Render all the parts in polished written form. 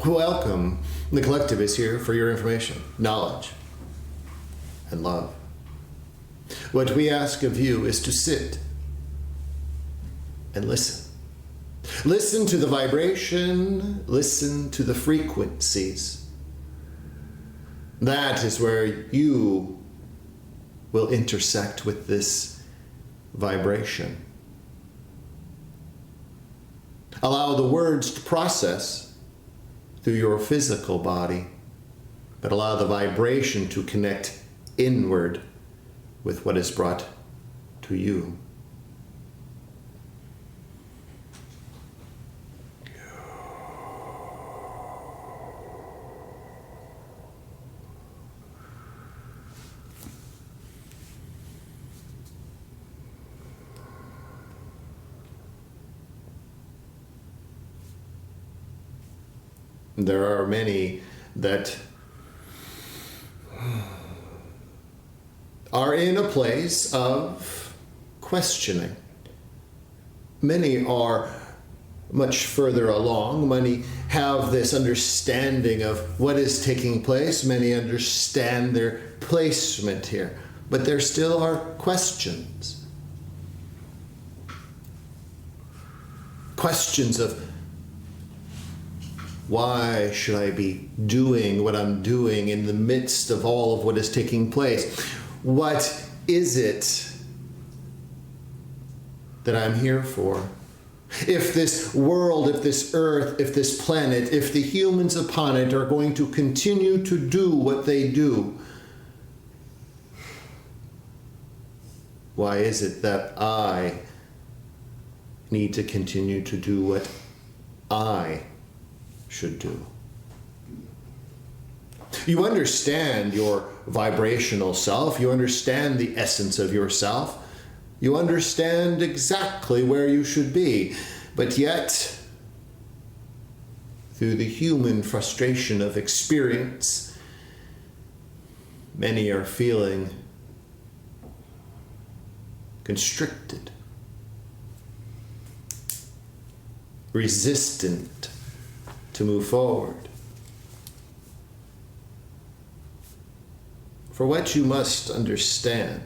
Welcome. The collective is here for your information, knowledge, and love. What we ask of you is to sit and listen. Listen to the vibration, listen to the frequencies. That is where you will intersect with this vibration. Allow the words to process through your physical body, but allow the vibration to connect inward with what is brought to you. There are many that are in a place of questioning. Many are much further along. Many have this understanding of what is taking place. Many understand their placement here. But there still are questions. Questions of, why should I be doing what I'm doing in the midst of all of what is taking place? What is it that I'm here for? If this world, if this earth, if this planet, if the humans upon it are going to continue to do what they do, why is it that I need to continue to do what I should do? You understand your vibrational self. You understand the essence of yourself. You understand exactly where you should be. But yet, through the human frustration of experience, many are feeling constricted, resistant to move forward. For what you must understand,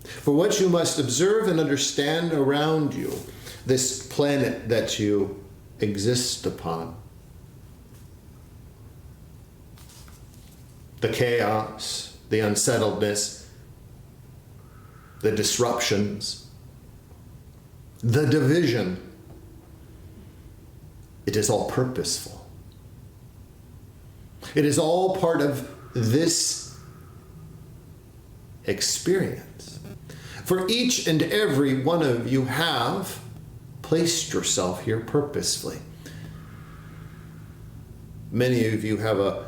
for what you must observe and understand around you, this planet that you exist upon, the chaos, the unsettledness, the disruptions, the division, it is all purposeful. It is all part of this experience. For each and every one of you have placed yourself here purposefully. Many of you have a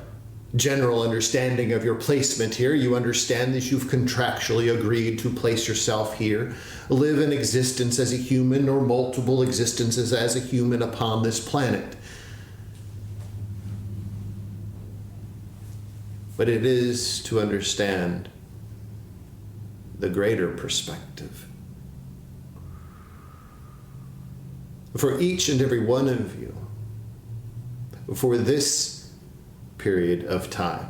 general understanding of your placement here. You understand that you've contractually agreed to place yourself here, live an existence as a human or multiple existences as a human upon this planet. But it is to understand the greater perspective. For each and every one of you, for this period of time,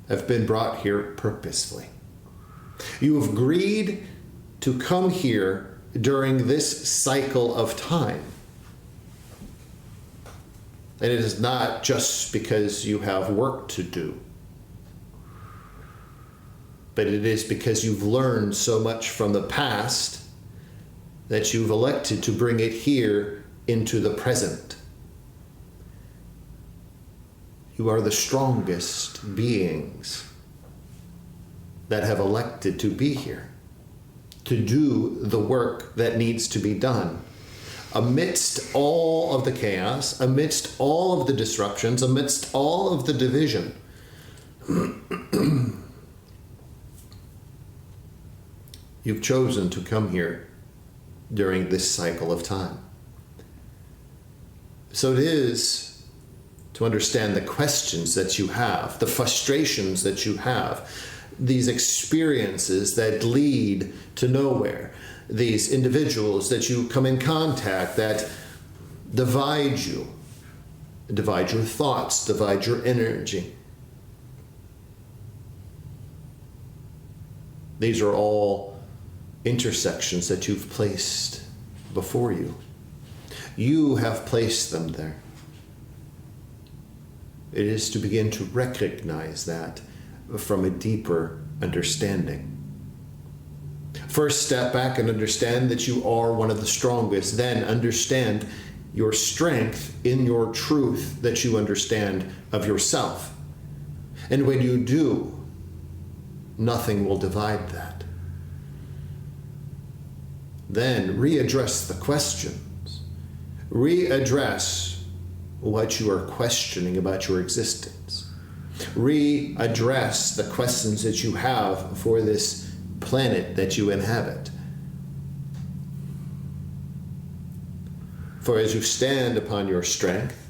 have been brought here purposefully. You have agreed to come here during this cycle of time. And it is not just because you have work to do, but it is because you've learned so much from the past that you've elected to bring it here into the present. You are the strongest beings that have elected to be here, to do the work that needs to be done. Amidst all of the chaos, amidst all of the disruptions, amidst all of the division, you've chosen to come here during this cycle of time. So it is to understand the questions that you have, the frustrations that you have, these experiences that lead to nowhere, these individuals that you come in contact that divide you, divide your thoughts, divide your energy. These are all intersections that you've placed before you. You have placed them there. It is to begin to recognize that from a deeper understanding. First, step back and understand that you are one of the strongest. Then understand your strength in your truth that you understand of yourself. And when you do, nothing will divide that. Then readdress the questions. Readdress what you are questioning about your existence. Readdress the questions that you have for this planet that you inhabit. For as you stand upon your strength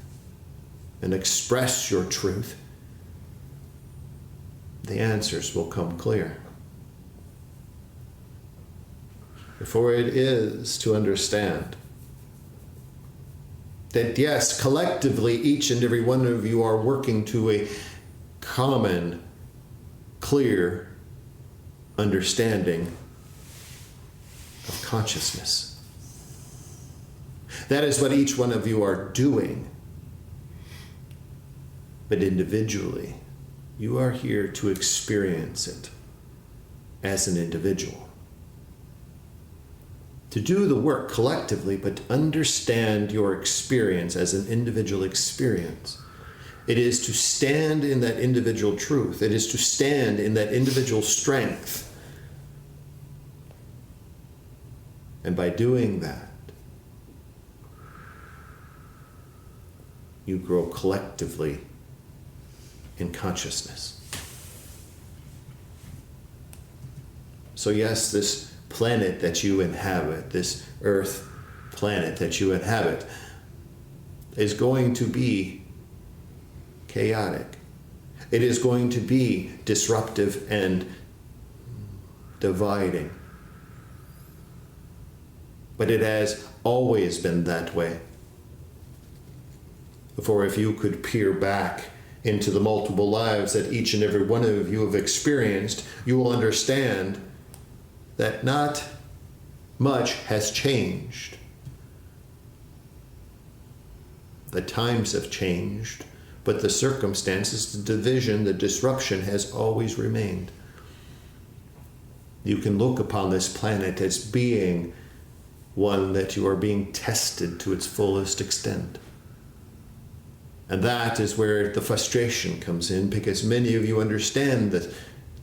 and express your truth, the answers will come clear. For it is to understand that yes, collectively, each and every one of you are working to a common, clear understanding of consciousness. That is what each one of you are doing. But individually, you are here to experience it as an individual. To do the work collectively, but understand your experience as an individual experience. It is to stand in that individual truth. It is to stand in that individual strength. And by doing that, you grow collectively in consciousness. So yes, this planet that you inhabit, this earth planet that you inhabit, is going to be chaotic. It is going to be disruptive and dividing. But it has always been that way. For if you could peer back into the multiple lives that each and every one of you have experienced, you will understand that not much has changed. The times have changed, but the circumstances, the division, the disruption has always remained. You can look upon this planet as being one that you are being tested to its fullest extent. And that is where the frustration comes in, because many of you understand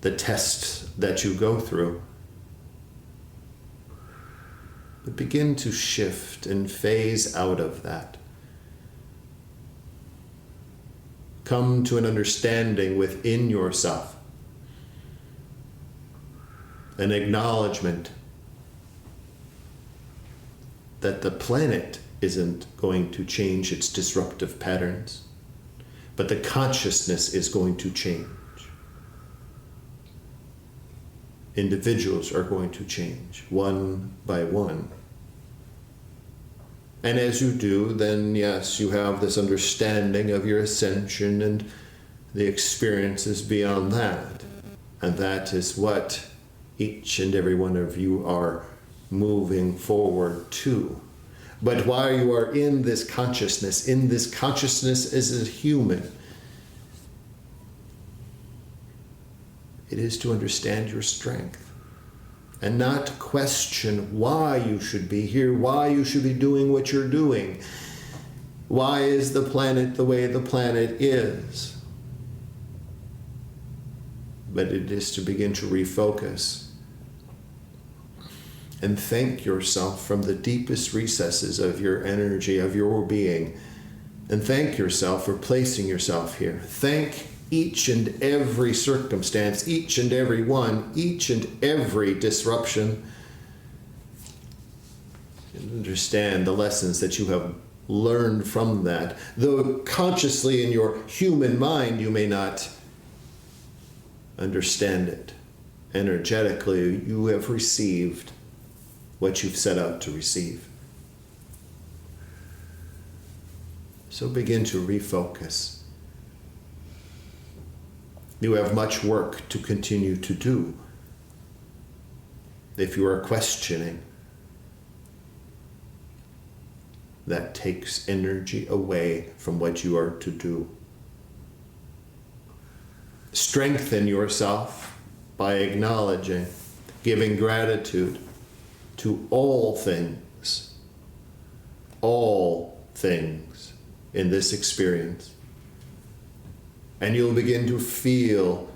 the tests that you go through. But begin to shift and phase out of that. Come to an understanding within yourself, an acknowledgement that the planet isn't going to change its disruptive patterns, but the consciousness is going to change. Individuals are going to change one by one. And as you do, then yes, you have this understanding of your ascension and the experiences beyond that. And that is what each and every one of you are moving forward to. But while you are in this consciousness as a human, it is to understand your strength and not question why you should be here, why you should be doing what you're doing. Why is the planet the way the planet is? But it is to begin to refocus and thank yourself from the deepest recesses of your energy, of your being. And thank yourself for placing yourself here. Thank each and every circumstance, each and every one, each and every disruption. And understand the lessons that you have learned from that. Though consciously in your human mind you may not understand it. Energetically, you have received what you've set out to receive. So begin to refocus. You have much work to continue to do. If you are questioning, that takes energy away from what you are to do. Strengthen yourself by acknowledging, giving gratitude to all things in this experience. And you'll begin to feel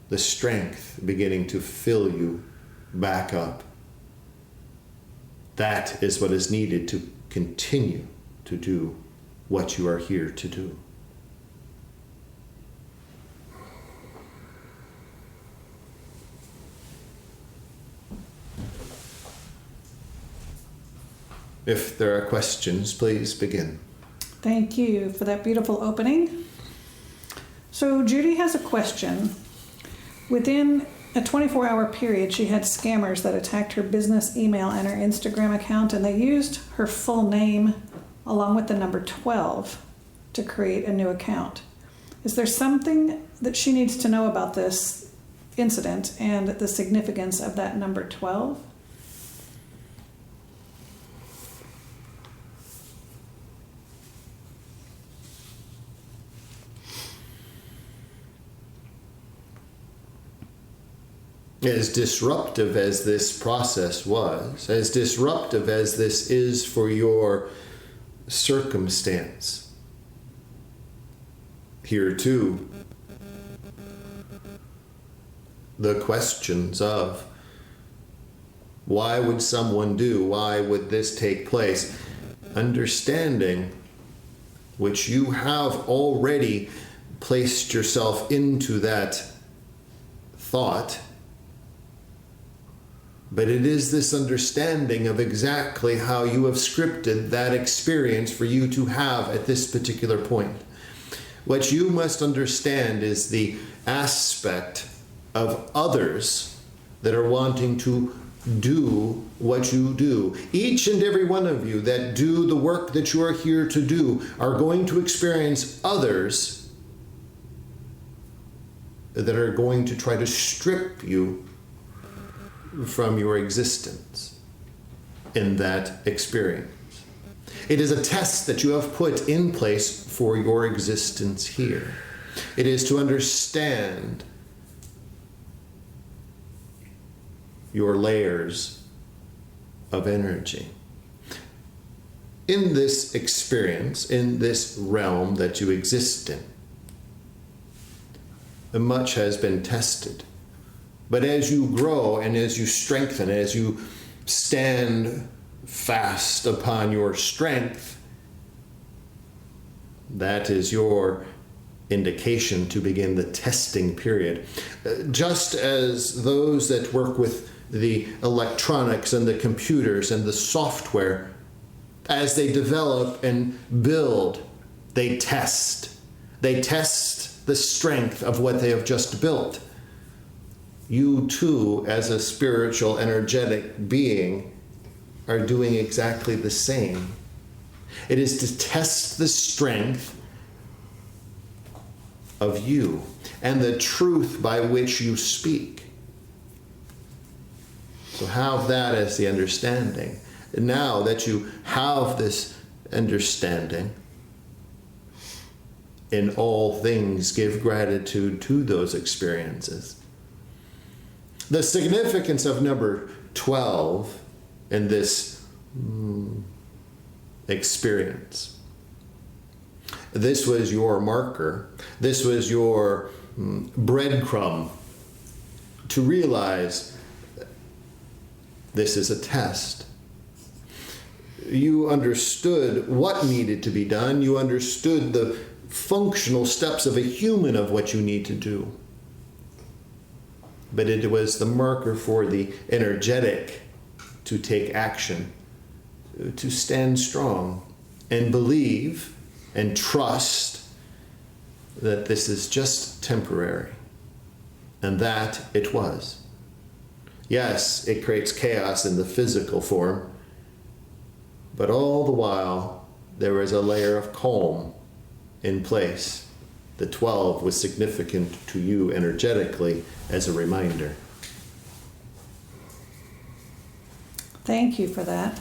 the strength beginning to fill you back up. That is what is needed to continue to do what you are here to do. If there are questions, please begin. Thank you for that beautiful opening. So Judy has a question. Within a 24-hour period, she had scammers that attacked her business email and her Instagram account, and they used her full name along with the number 12 to create a new account. Is there something that she needs to know about this incident and the significance of that number 12? As disruptive as this process was, as disruptive as this is for your circumstance, here too, the questions of why would someone do, why would this take place, understanding which you have already placed yourself into that thought. But it is this understanding of exactly how you have scripted that experience for you to have at this particular point. What you must understand is the aspect of others that are wanting to do what you do. Each and every one of you that do the work that you are here to do are going to experience others that are going to try to strip you from your existence in that experience. It is a test that you have put in place for your existence here. It is to understand your layers of energy. In this experience, in this realm that you exist in, much has been tested. But as you grow and as you strengthen, as you stand fast upon your strength, that is your indication to begin the testing period. Just as those that work with the electronics and the computers and the software, as they develop and build, they test. They test the strength of what they have just built. You too, as a spiritual, energetic being, are doing exactly the same. It is to test the strength of you and the truth by which you speak. So have that as the understanding. And now that you have this understanding, in all things give gratitude to those experiences. The significance of number 12 in this experience. This was your marker. This was your breadcrumb to realize this is a test. You understood what needed to be done. You understood the functional steps of a human of what you need to do. But it was the marker for the energetic to take action, to stand strong and believe and trust that this is just temporary. And that it was. Yes, it creates chaos in the physical form, but all the while there was a layer of calm in place. The 12 was significant to you energetically as a reminder. Thank you for that.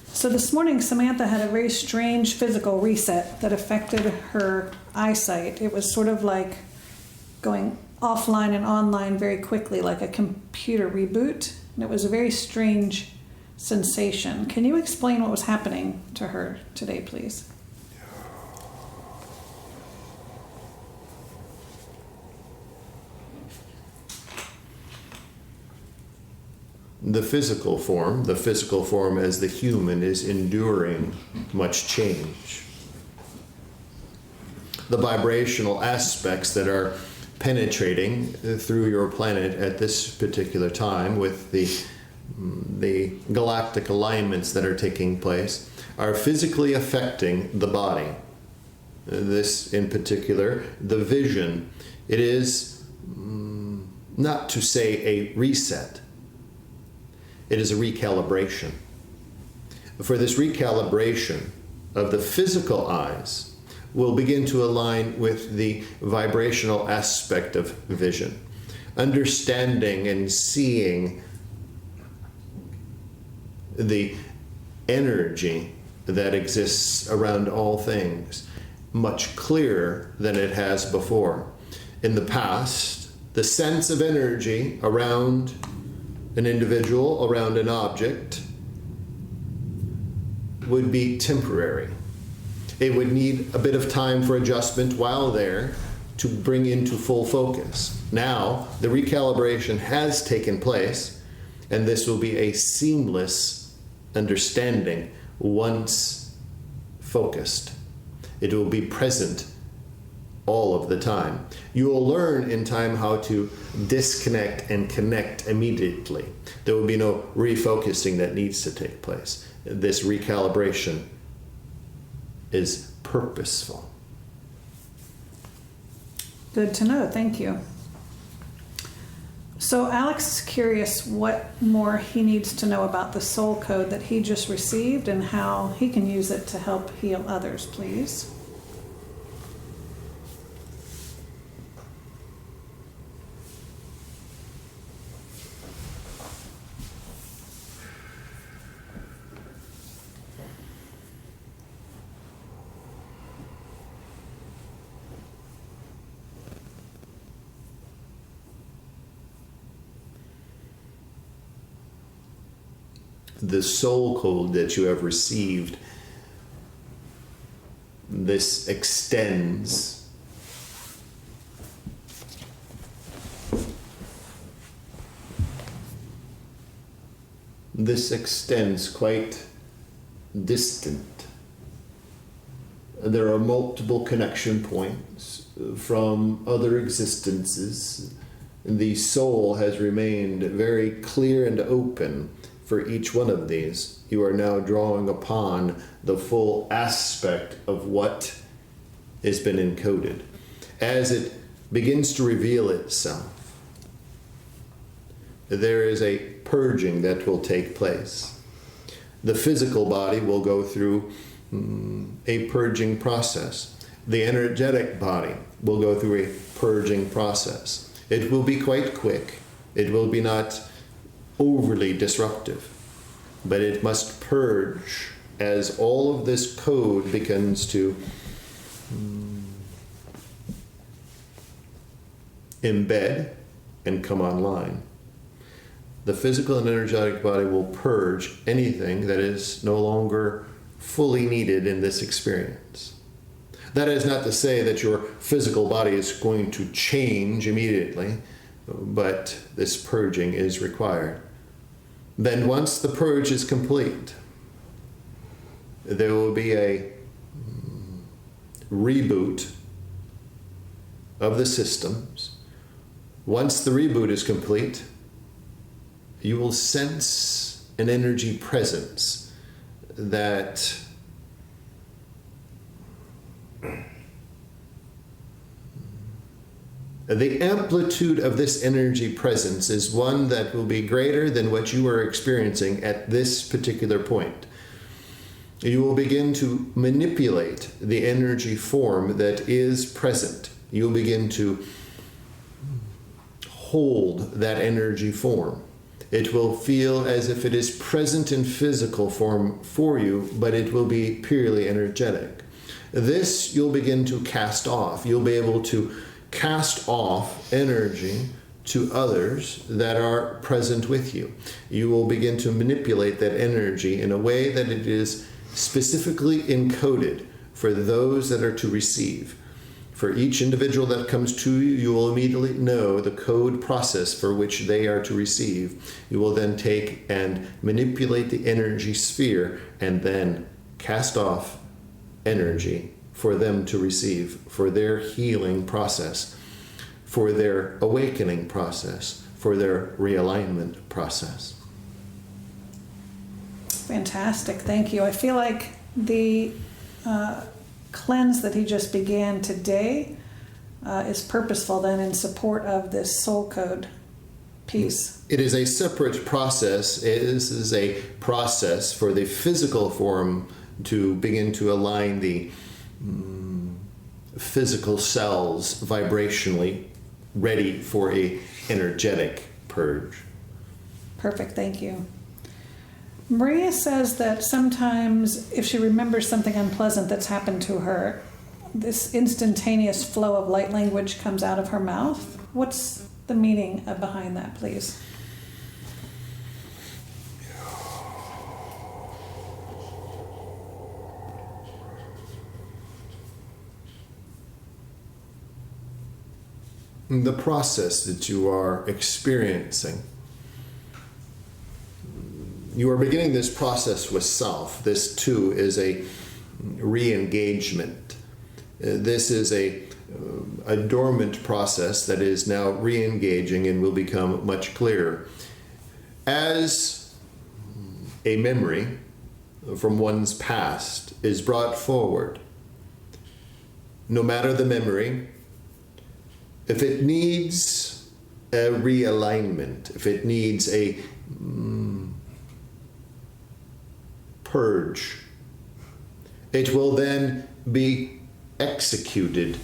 So this morning, Samantha had a very strange physical reset that affected her eyesight. It was sort of like going offline and online very quickly, like a computer reboot. And it was a very strange sensation. Can you explain what was happening to her today, please? The physical form as the human, is enduring much change. The vibrational aspects that are penetrating through your planet at this particular time, with the galactic alignments that are taking place, are physically affecting the body. This in particular, the vision. It is not to say a reset. It is a recalibration. For this recalibration of the physical eyes will begin to align with the vibrational aspect of vision, understanding and seeing the energy that exists around all things much clearer than it has before. In the past, the sense of energy around an individual, around an object, would be temporary. It would need a bit of time for adjustment while there to bring into full focus. Now, the recalibration has taken place, and this will be a seamless understanding once focused. It will be present all of the time. You will learn in time how to disconnect and connect immediately. There will be no refocusing that needs to take place. This recalibration is purposeful. Good to know. Thank you. So Alex is curious what more he needs to know about the soul code that he just received and how he can use it to help heal others, please. The soul code that you have received, this extends quite distant. There are multiple connection points from other existences. The soul has remained very clear and open for each one of these. You are now drawing upon the full aspect of what has been encoded. As it begins to reveal itself, there is a purging that will take place. The physical body will go through a purging process. The energetic body will go through a purging process. It will be quite quick. It will be not overly disruptive, but it must purge as all of this code begins to embed and come online. The physical and energetic body will purge anything that is no longer fully needed in this experience. That is not to say that your physical body is going to change immediately, but this purging is required. Then once the purge is complete, there will be a reboot of the systems. Once the reboot is complete, you will sense an energy presence that the amplitude of this energy presence is one that will be greater than what you are experiencing at this particular point. You will begin to manipulate the energy form that is present. You'll begin to hold that energy form. It will feel as if it is present in physical form for you, but it will be purely energetic. This you'll begin to cast off. You'll be able to cast off energy to others that are present with you. You will begin to manipulate that energy in a way that it is specifically encoded for those that are to receive. For each individual that comes to you, you will immediately know the code process for which they are to receive. You will then take and manipulate the energy sphere and then cast off energy for them to receive, for their healing process, for their awakening process, for their realignment process. Fantastic, thank you. I feel like the cleanse that he just began today is purposeful then in support of this soul code piece. It is a separate process. This is a process for the physical form to begin to align the physical cells vibrationally, ready for a energetic purge. Perfect, thank you. Maria says that sometimes if she remembers something unpleasant that's happened to her, this instantaneous flow of light language comes out of her mouth. What's the meaning behind that, please? The process that you are experiencing, you are beginning this process with self. This too is a re-engagement. This is a dormant process that is now re-engaging and will become much clearer. As a memory from one's past is brought forward, no matter the memory, if it needs a realignment, if it needs a purge, it will then be executed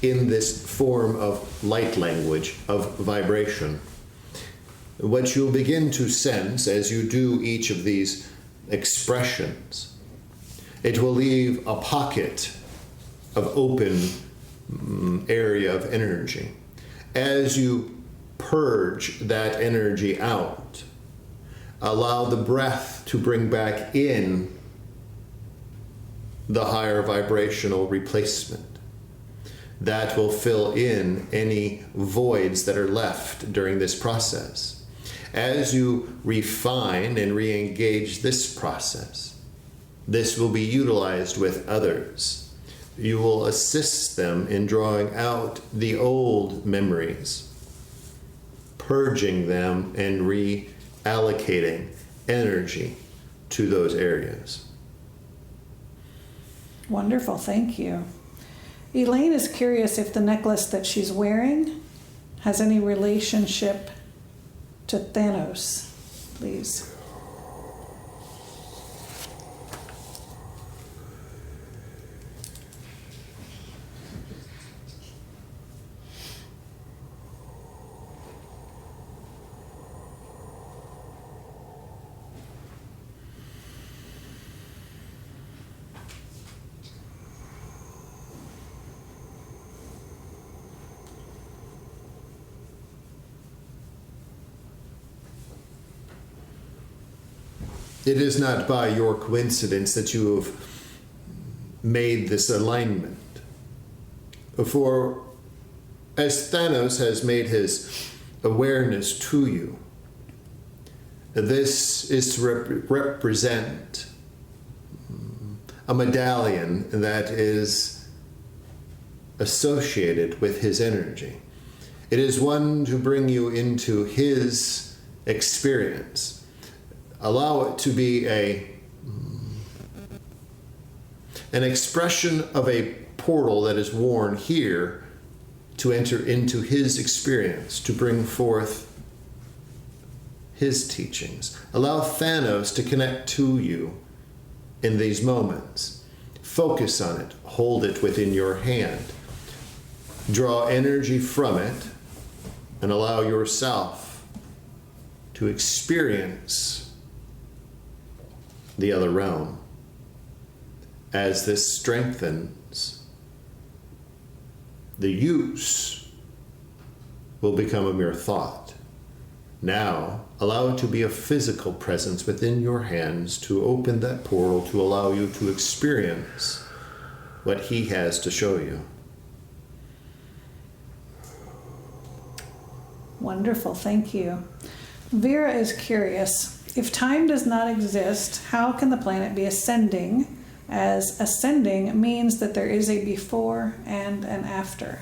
in this form of light language, of vibration. What you'll begin to sense as you do each of these expressions, it will leave a pocket of open area of energy. As you purge that energy out, allow the breath to bring back in the higher vibrational replacement. That will fill in any voids that are left during this process. As you refine and re-engage this process, this will be utilized with others. You will assist them in drawing out the old memories, purging them and reallocating energy to those areas. Wonderful, thank you. Elaine is curious if the necklace that she's wearing has any relationship to Thanos, please. It is not by your coincidence that you have made this alignment. For as Thanos has made his awareness to you, this is to represent a medallion that is associated with his energy. It is one to bring you into his experience. Allow it to be an expression of a portal that is worn here to enter into his experience, to bring forth his teachings. Allow Thanos to connect to you in these moments. Focus on it. Hold it within your hand. Draw energy from it and allow yourself to experience the other realm. As this strengthens, the use will become a mere thought. Now, allow it to be a physical presence within your hands to open that portal to allow you to experience what he has to show you. Wonderful, thank you. Vera is curious. If time does not exist, how can the planet be ascending, as ascending means that there is a before and an after?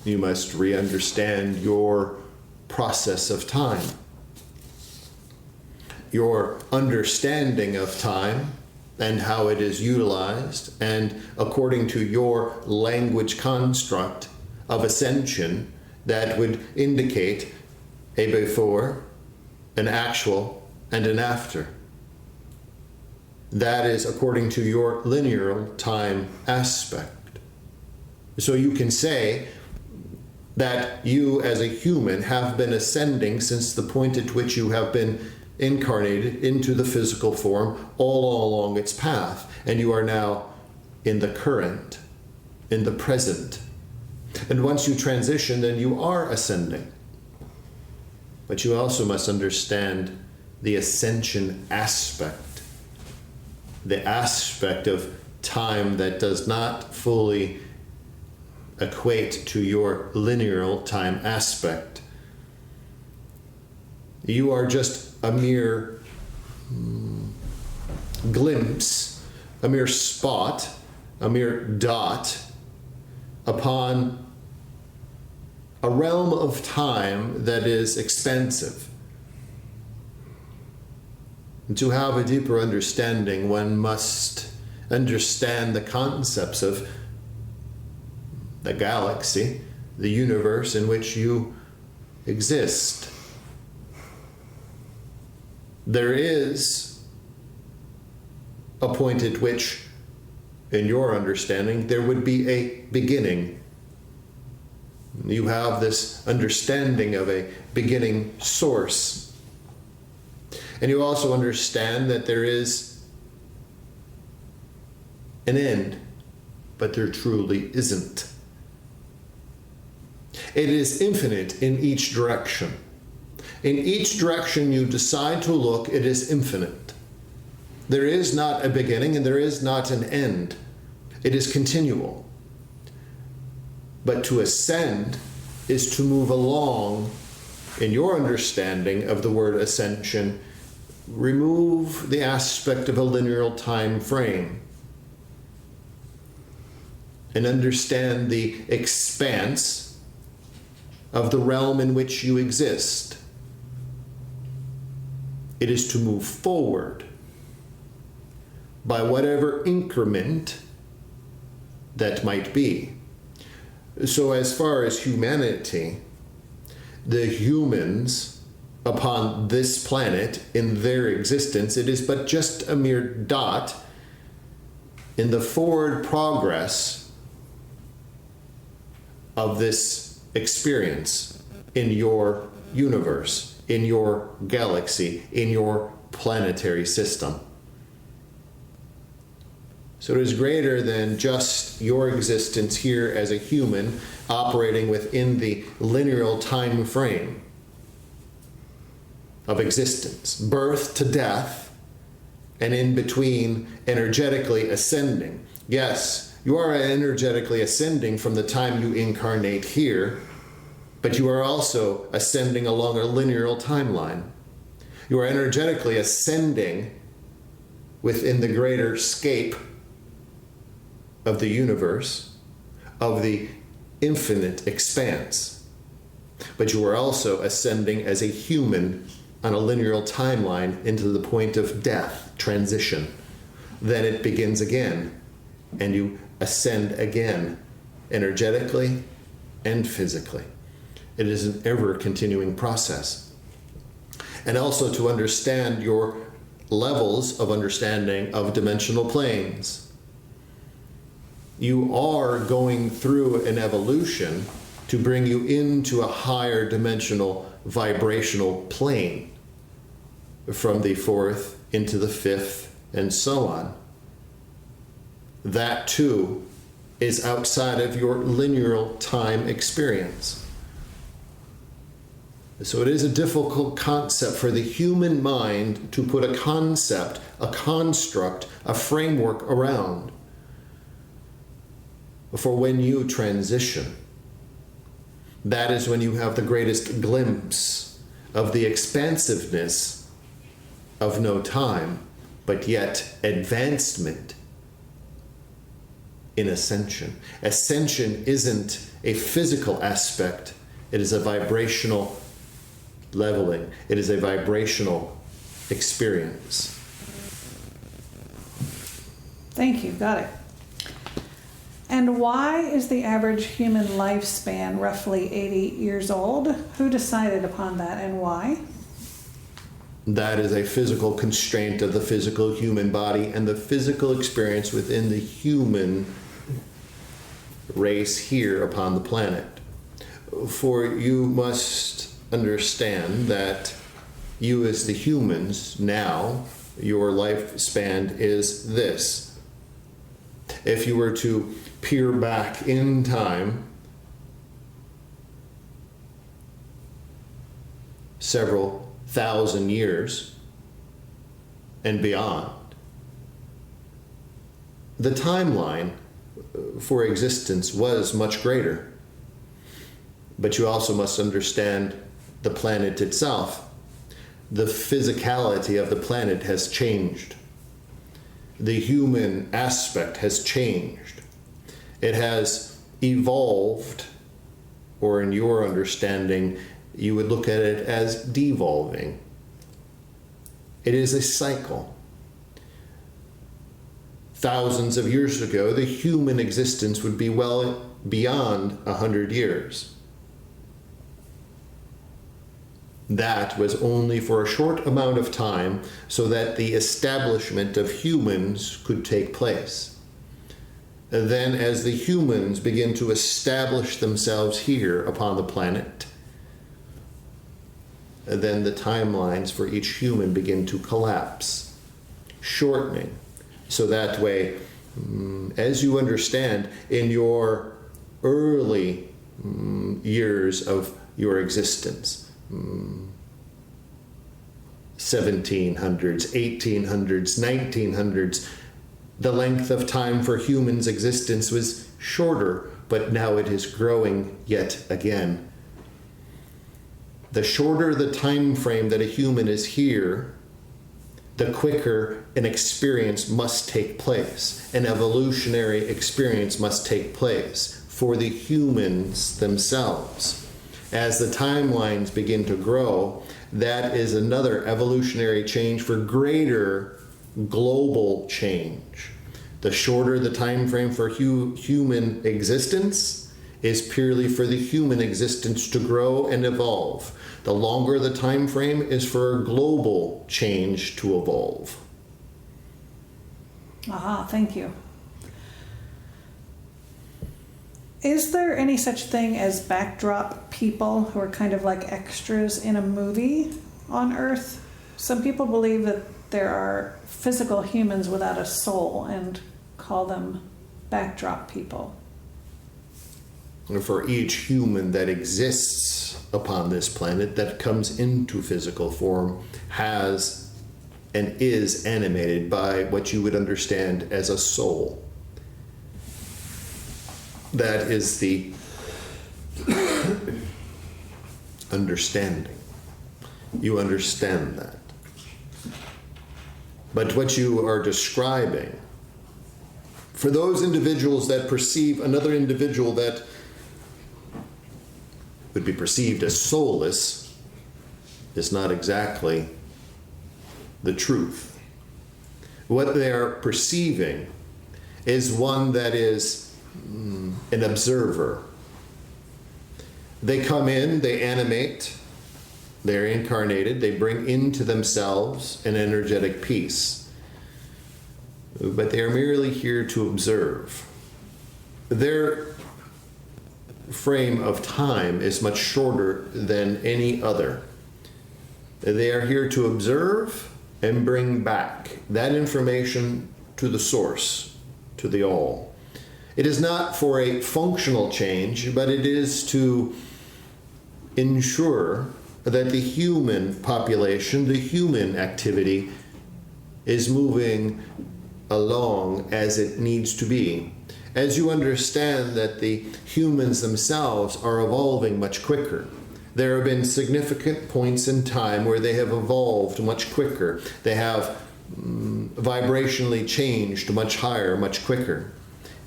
You must re-understand your process of time. Your understanding of time and how it is utilized, and according to your language construct of ascension, that would indicate a before, an actual, and an after. That is according to your linear time aspect. So you can say that you as a human have been ascending since the point at which you have been incarnated into the physical form all along its path, and you are now in the current, in the present. And once you transition, then you are ascending. But you also must understand the ascension aspect, the aspect of time that does not fully equate to your linear time aspect. You are just a mere glimpse, a mere spot, a mere dot upon a realm of time that is expansive. And to have a deeper understanding, one must understand the concepts of the galaxy, the universe in which you exist. There is a point at which, in your understanding, there would be a beginning. You have this understanding of a beginning source. And you also understand that there is an end, but there truly isn't. It is infinite in each direction. In each direction you decide to look, it is infinite. There is not a beginning and there is not an end. It is continual. But to ascend is to move along, in your understanding of the word ascension, remove the aspect of a linear time frame and understand the expanse of the realm in which you exist. It is to move forward by whatever increment that might be. So as far as humanity, the humans upon this planet, in their existence, it is but just a mere dot in the forward progress of this experience in your universe, in your galaxy, in your planetary system. So it is greater than just your existence here as a human operating within the linear time frame of existence, birth to death, and in between energetically ascending. Yes, you are energetically ascending from the time you incarnate here, but you are also ascending along a linear timeline. You are energetically ascending within the greater scape of the universe, of the infinite expanse. But you are also ascending as a human on a linear timeline into the point of death, transition. Then it begins again, and you ascend again, energetically and physically. It is an ever-continuing process. And also to understand your levels of understanding of dimensional planes. You are going through an evolution to bring you into a higher dimensional vibrational plane, from the fourth into the fifth and so on. That too is outside of your linear time experience. So it is a difficult concept for the human mind to put a concept, a construct, a framework around for when you transition. That is when you have the greatest glimpse of the expansiveness of no time, but yet advancement in ascension. Ascension isn't a physical aspect, it is a vibrational leveling. It is a vibrational experience. Thank you, got it. And why is the average human lifespan roughly 80 years old? Who decided upon that and why? That is a physical constraint of the physical human body and the physical experience within the human race here upon the planet. For you must understand that you as the humans now, your lifespan is this. If you were to peer back in time several thousand years and beyond, the timeline for existence was much greater. But you also must understand the planet itself. The physicality of the planet has changed. The human aspect has changed. It has evolved, or in your understanding, you would look at it as devolving. It is a cycle. Thousands of years ago, the human existence would be well beyond 100 years. That was only for a short amount of time so that the establishment of humans could take place. And then as the humans begin to establish themselves here upon the planet, then the timelines for each human begin to collapse, shortening. So that way, as you understand, in your early years of your existence, 1700s, 1800s, 1900s, the length of time for humans' existence was shorter, but now it is growing yet again. The shorter the time frame that a human is here, the quicker an experience must take place. An evolutionary experience must take place for the humans themselves. As the timelines begin to grow, that is another evolutionary change for greater global change. The shorter the time frame for human existence is purely for the human existence to grow and evolve. The longer the time frame is for global change to evolve. Aha, thank you. Is there any such thing as backdrop people who are kind of like extras in a movie on Earth? Some people believe that there are physical humans without a soul and call them backdrop people. For each human that exists upon this planet, that comes into physical form, has and is animated by what you would understand as a soul. That is the understanding. You understand that. But what you are describing, for those individuals that perceive another individual that would be perceived as soulless, is not exactly the truth. What they are perceiving is one that is an observer, They come in, they animate, they're incarnated, they bring into themselves an energetic peace. But they are merely here to observe. Their frame of time is much shorter than any other. They are here to observe and bring back that information to the source, to the all. It is not for a functional change, but it is to ensure that the human population, the human activity, is moving along as it needs to be. As you understand that the humans themselves are evolving much quicker. There have been significant points in time where they have evolved much quicker. They have vibrationally changed much higher, much quicker.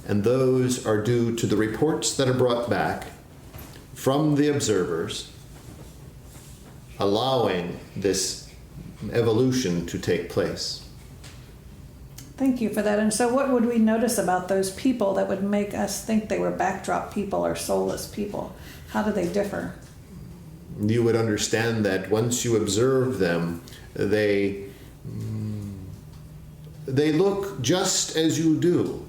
And those are due to the reports that are brought back from the observers, allowing this evolution to take place. Thank you for that. And so what would we notice about those people that would make us think they were backdrop people or soulless people? How do they differ? You would understand that once you observe them, they look just as you do,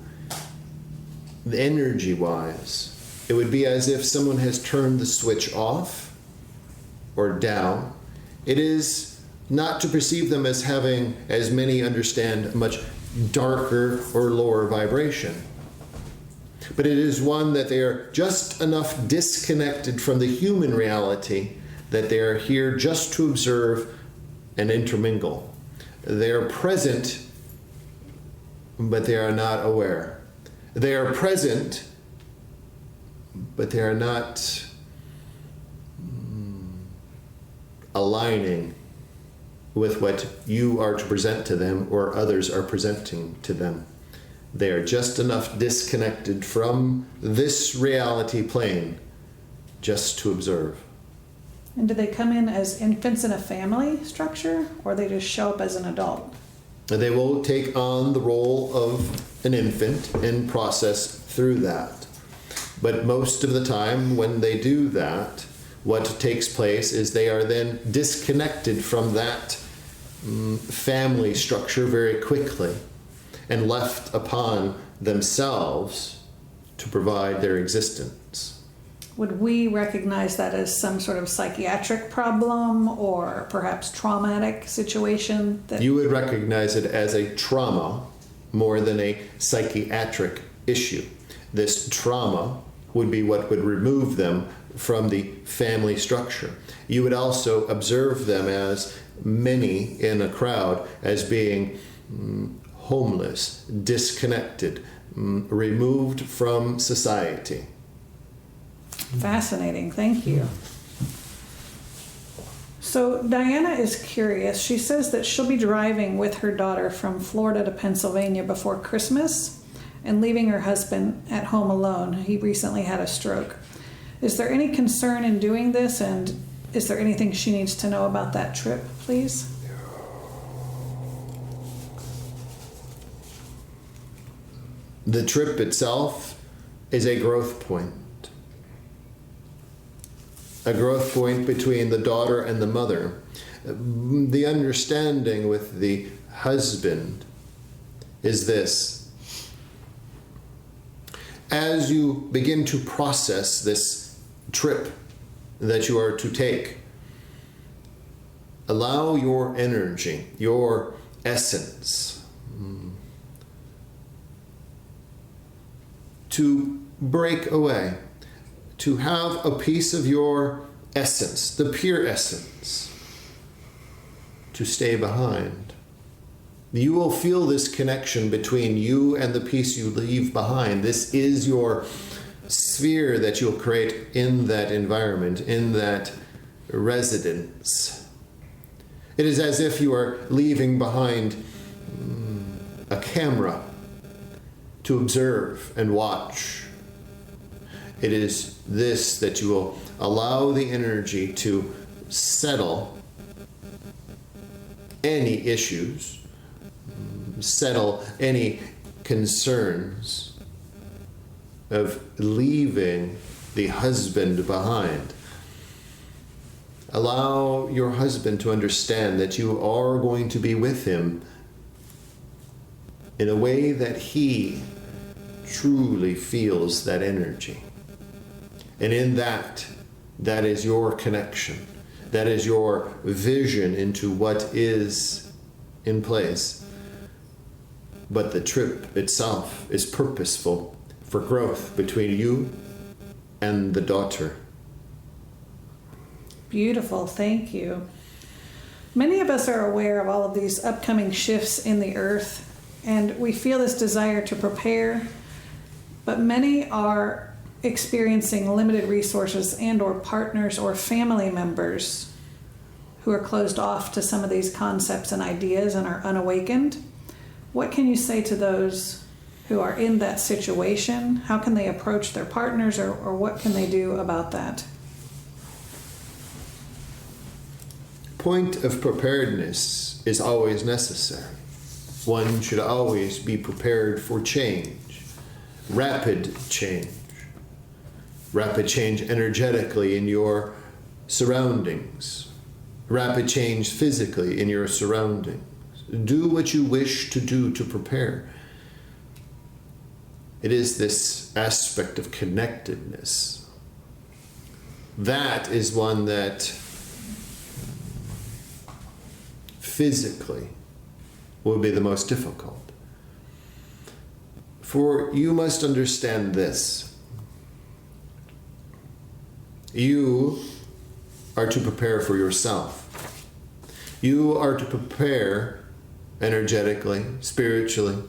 energy-wise. It would be as if someone has turned the switch off or down. It is not to perceive them as having, as many understand, much darker or lower vibration. But it is one that they are just enough disconnected from the human reality that they are here just to observe and intermingle. They are present, but they are not aware. They are present, but they are not aligning with what you are to present to them or others are presenting to them. They are just enough disconnected from this reality plane just to observe. And do they come in as infants in a family structure, or they just show up as an adult? They will take on the role of an infant and process through that. But most of the time when they do that, what takes place is they are then disconnected from that family structure very quickly and left upon themselves to provide their existence. Would we recognize that as some sort of psychiatric problem or perhaps traumatic situation? You would recognize it as a trauma more than a psychiatric issue. This trauma would be what would remove them from the family structure. You would also observe them as many in a crowd as being homeless, disconnected, removed from society. Fascinating, thank you. So Diana is curious. She says that she'll be driving with her daughter from Florida to Pennsylvania before Christmas and leaving her husband at home alone. He recently had a stroke. Is there any concern in doing this, and is there anything she needs to know about that trip, please? The trip itself is a growth point. A growth point between the daughter and the mother. The understanding with the husband is this. As you begin to process this trip that you are to take, allow your energy, your essence, to break away, to have a piece of your essence, the pure essence, to stay behind. You will feel this connection between you and the piece you leave behind. This is your sphere that you'll create in that environment, in that residence. It is as if you are leaving behind a camera to observe and watch. It is this that you will allow the energy to settle any issues, settle any concerns of leaving the husband behind. Allow your husband to understand that you are going to be with him in a way that he truly feels that energy. And in that is your connection. That is your vision into what is in place. But the trip itself is purposeful for growth between you and the daughter. Beautiful, thank you. Many of us are aware of all of these upcoming shifts in the earth, and we feel this desire to prepare, but many are experiencing limited resources and or partners or family members who are closed off to some of these concepts and ideas and are unawakened. What can you say to those who are in that situation? How can they approach their partners, or what can they do about that? Point of preparedness is always necessary. One should always be prepared for change, rapid change energetically in your surroundings, rapid change physically in your surroundings. Do what you wish to do to prepare. It is this aspect of connectedness. That is one that physically will be the most difficult. For you must understand this. You are to prepare for yourself. You are to prepare energetically, spiritually,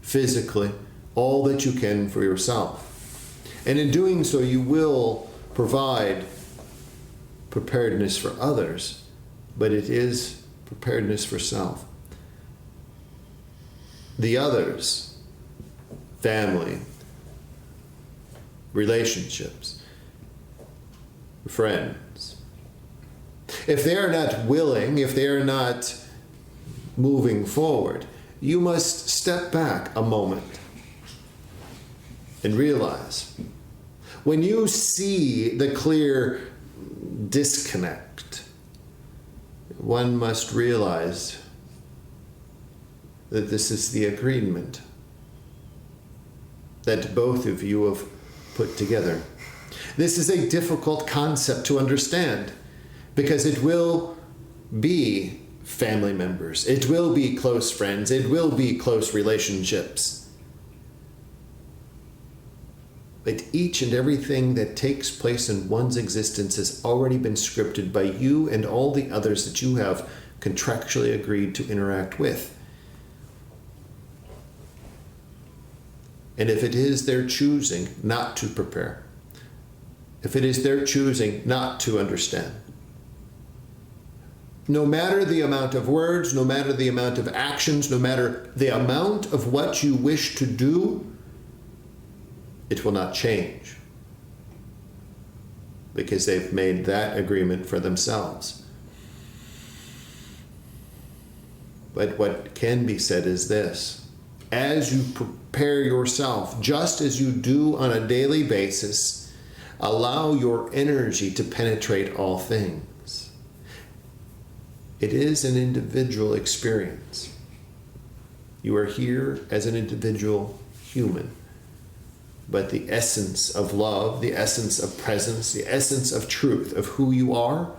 physically, all that you can for yourself. And in doing so, you will provide preparedness for others, but it is preparedness for self. The others, family, relationships, friends, if they are not willing, if they are not moving forward, you must step back a moment and realize, when you see the clear disconnect, one must realize that this is the agreement that both of you have put together. This is a difficult concept to understand because it will be family members, it will be close friends, it will be close relationships. But each and everything that takes place in one's existence has already been scripted by you and all the others that you have contractually agreed to interact with. And if it is their choosing not to prepare, if it is their choosing not to understand, no matter the amount of words, no matter the amount of actions, no matter the amount of what you wish to do, it will not change because they've made that agreement for themselves. But what can be said is this: as you prepare yourself, just as you do on a daily basis, allow your energy to penetrate all things. It is an individual experience. You are here as an individual human. But the essence of love, the essence of presence, the essence of truth, of who you are,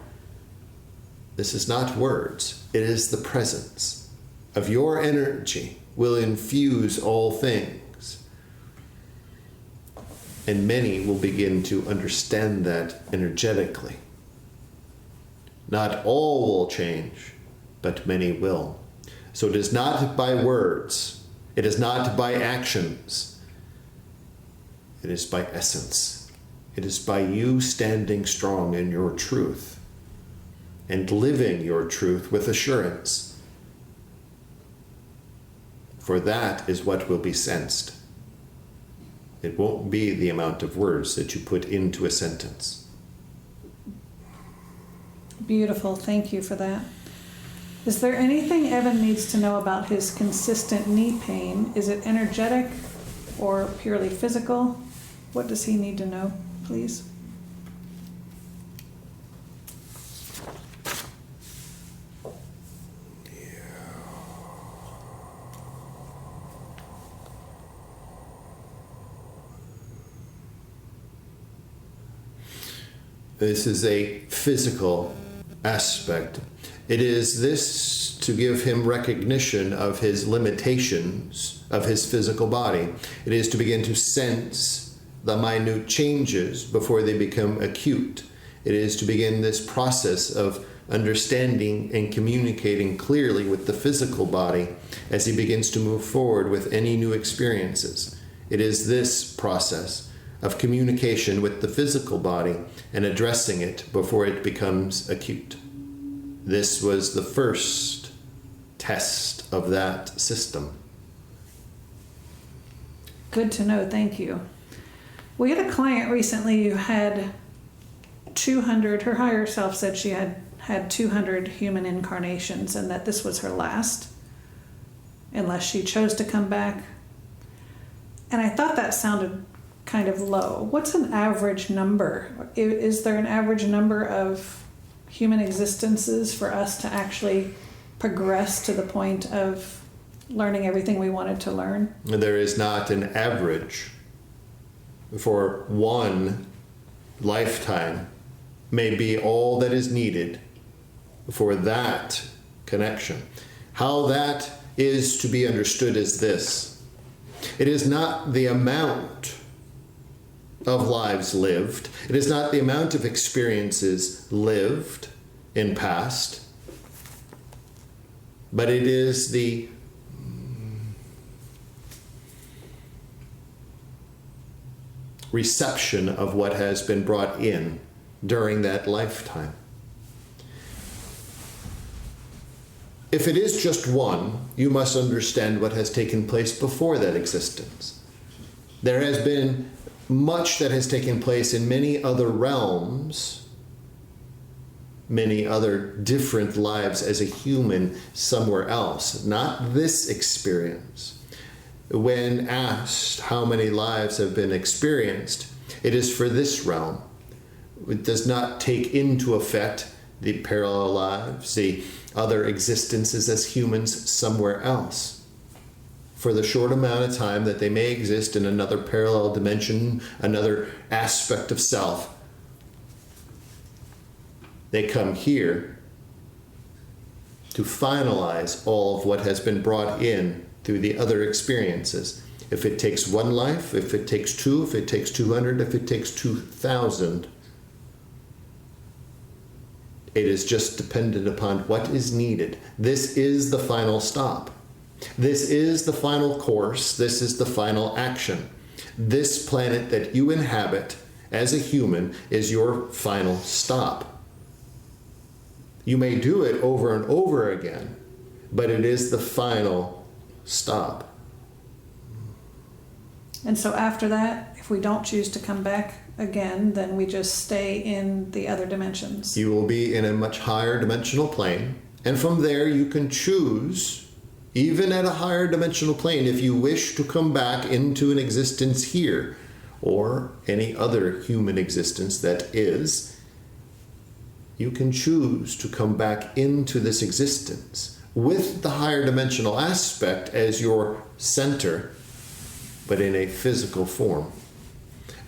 this is not words. It is the presence of your energy will infuse all things. And many will begin to understand that energetically. Not all will change, but many will. So it is not by words. It is not by actions. It is by essence. It is by you standing strong in your truth and living your truth with assurance. For that is what will be sensed. It won't be the amount of words that you put into a sentence. Beautiful. Thank you for that. Is there anything Evan needs to know about his consistent knee pain? Is it energetic or purely physical? What does he need to know, please? This is a physical aspect. It is this to give him recognition of his limitations of his physical body. It is to begin to sense the minute changes before they become acute. It is to begin this process of understanding and communicating clearly with the physical body as he begins to move forward with any new experiences. It is this process of communication with the physical body and addressing it before it becomes acute. This was the first test of that system. Good to know, thank you. We had a client recently who had 200, her higher self said she had 200 human incarnations and that this was her last, unless she chose to come back. And I thought that sounded kind of low. What's an average number? Is there an average number of human existences for us to actually progress to the point of learning everything we wanted to learn? There is not an average. For one lifetime may be all that is needed for that connection. How that is to be understood is this. It is not the amount of lives lived. It is not the amount of experiences lived in past, but it is the reception of what has been brought in during that lifetime. If it is just one, you must understand what has taken place before that existence. There has been much that has taken place in many other realms, many other different lives as a human somewhere else, not this experience. When asked how many lives have been experienced, it is for this realm. It does not take into effect the parallel lives, the other existences as humans somewhere else. For the short amount of time that they may exist in another parallel dimension, another aspect of self, they come here to finalize all of what has been brought in through the other experiences. If it takes one life, if it takes two, if it takes 200, if it takes 2,000, it is just dependent upon what is needed. This is the final stop. This is the final course. This is the final action. This planet that you inhabit as a human is your final stop. You may do it over and over again, but it is the final stop. And so after that, if we don't choose to come back again, then we just stay in the other dimensions. You will be in a much higher dimensional plane, and from there you can choose, even at a higher dimensional plane, if you wish to come back into an existence here, or any other human existence that is, you can choose to come back into this existence with the higher dimensional aspect as your center, but in a physical form.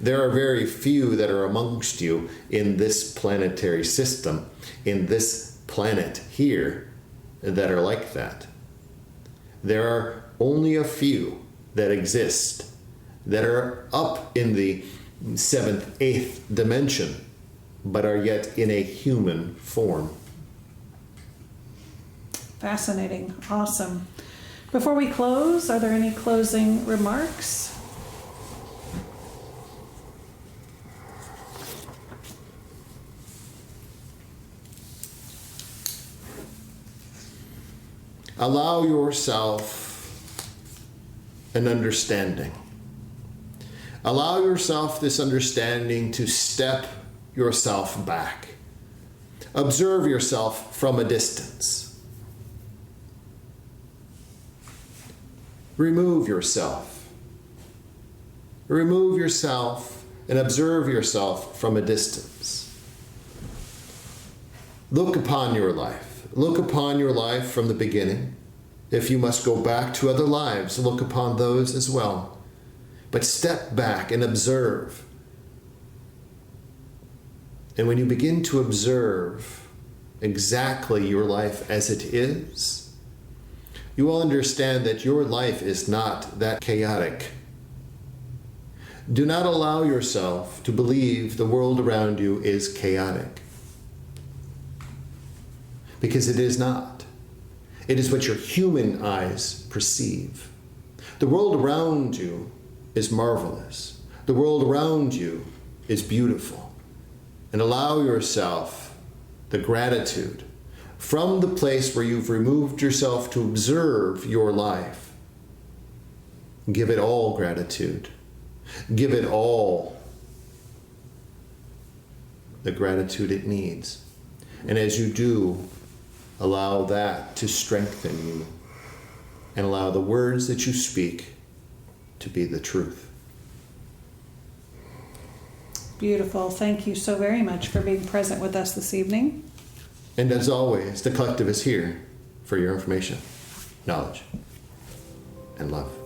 There are very few that are amongst you in this planetary system, in this planet here, that are like that. There are only a few that exist that are up in the 7th, 8th dimension, but are yet in a human form. Fascinating. Awesome. Before we close, are there any closing remarks? Allow yourself an understanding. Allow yourself this understanding to step yourself back. Observe yourself from a distance. Remove yourself. Remove yourself and observe yourself from a distance. Look upon your life. Look upon your life from the beginning. If you must go back to other lives, look upon those as well. But step back and observe And when you begin to observe exactly your life as it is, you will understand that your life is not that chaotic. Do not allow yourself to believe the world around you is chaotic, because it is not. It is what your human eyes perceive. The world around you is marvelous. The world around you is beautiful. And allow yourself the gratitude from the place where you've removed yourself to observe your life. Give it all gratitude. Give it all the gratitude it needs. And as you do, allow that to strengthen you, and allow the words that you speak to be the truth. Beautiful. Thank you so very much for being present with us this evening. And as always, the collective is here for your information, knowledge, and love.